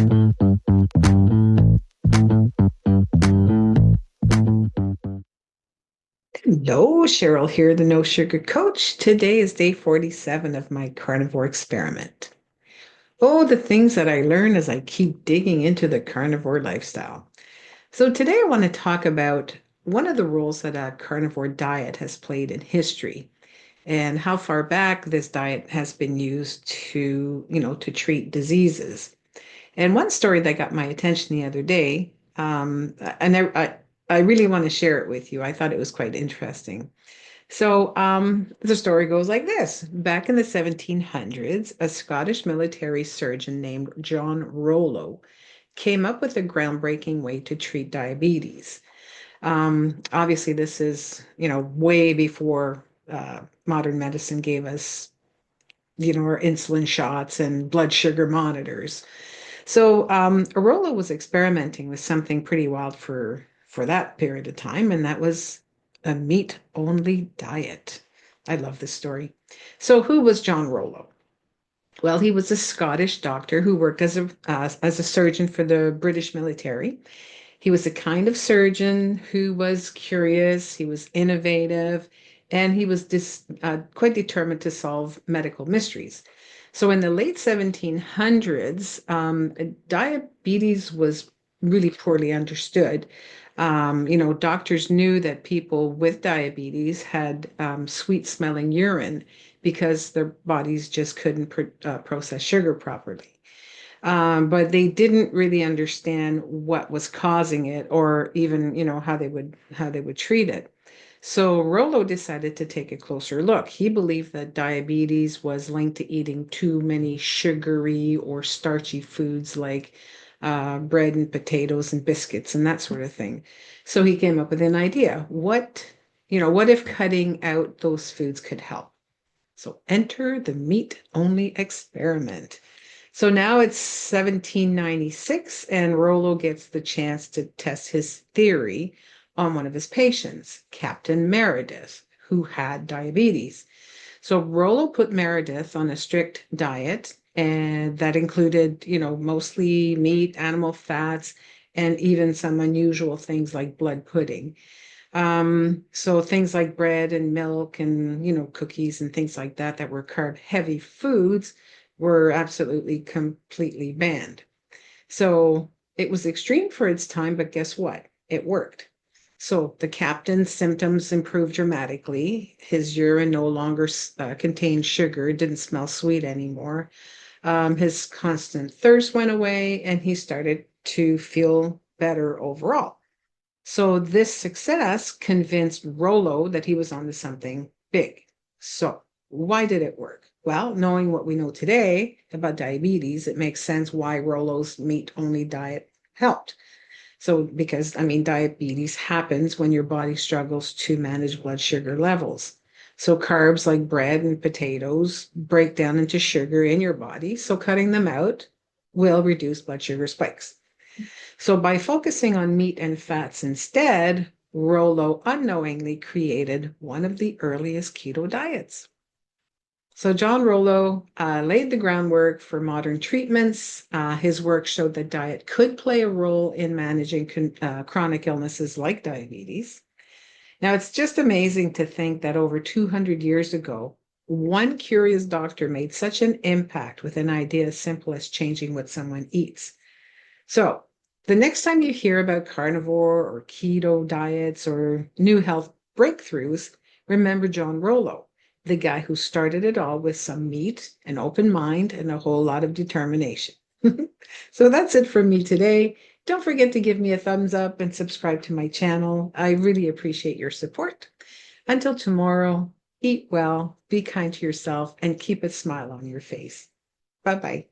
Hello, Cheryl here, the No Sugar Coach. Today is day 47 of my carnivore experiment. Oh, the things that I learn as I keep digging into the carnivore lifestyle. So, today I want to talk about one of the roles that a carnivore diet has played in history and how far back this diet has been used to treat diseases. And one story that got my attention the other day, and I really want to share it with you. I thought it was quite interesting. The story goes like this. Back in the 1700s, a Scottish military surgeon named John Rollo came up with a groundbreaking way to treat diabetes. Obviously, this is, way before modern medicine gave us, our insulin shots and blood sugar monitors. Rollo was experimenting with something pretty wild for that period of time, and that was a meat-only diet. I love this story. So, who was John Rollo? Well, he was a Scottish doctor who worked as a surgeon for the British military. He was the kind of surgeon who was curious, he was innovative, and he was quite determined to solve medical mysteries. So in the late 1700s, diabetes was really poorly understood. Doctors knew that people with diabetes had sweet smelling urine because their bodies just couldn't process sugar properly. But they didn't really understand what was causing it or even, how they would treat it. So Rollo decided to take a closer look. He believed that diabetes was linked to eating too many sugary or starchy foods like bread and potatoes and biscuits and that sort of thing. So he came up with an idea. What if cutting out those foods could help? So enter the meat-only experiment. So now it's 1796, and Rollo gets the chance to test his theory on one of his patients, Captain Meredith, who had diabetes. So Rollo put Meredith on a strict diet, and that included, mostly meat, animal fats, and even some unusual things like blood pudding. So things like bread and milk and, cookies and things like that were carb heavy foods were absolutely completely banned. So it was extreme for its time, but guess what? It worked. So the captain's symptoms improved dramatically. His urine no longer contained sugar, it didn't smell sweet anymore. His constant thirst went away, and he started to feel better overall. So this success convinced Rollo that he was onto something big. So why did it work? Well, knowing what we know today about diabetes, it makes sense why Rollo's meat-only diet helped. So because, diabetes happens when your body struggles to manage blood sugar levels. So carbs like bread and potatoes break down into sugar in your body. So cutting them out will reduce blood sugar spikes. So by focusing on meat and fats instead, Rollo unknowingly created one of the earliest keto diets. So John Rollo laid the groundwork for modern treatments. His work showed that diet could play a role in managing chronic illnesses like diabetes. Now, it's just amazing to think that over 200 years ago, one curious doctor made such an impact with an idea as simple as changing what someone eats. So, the next time you hear about carnivore or keto diets or new health breakthroughs, remember John Rollo, the guy who started it all with some meat, an open mind, and a whole lot of determination. So that's it from me today. Don't forget to give me a thumbs up and subscribe to my channel. I really appreciate your support. Until tomorrow, eat well, be kind to yourself, and keep a smile on your face. Bye bye.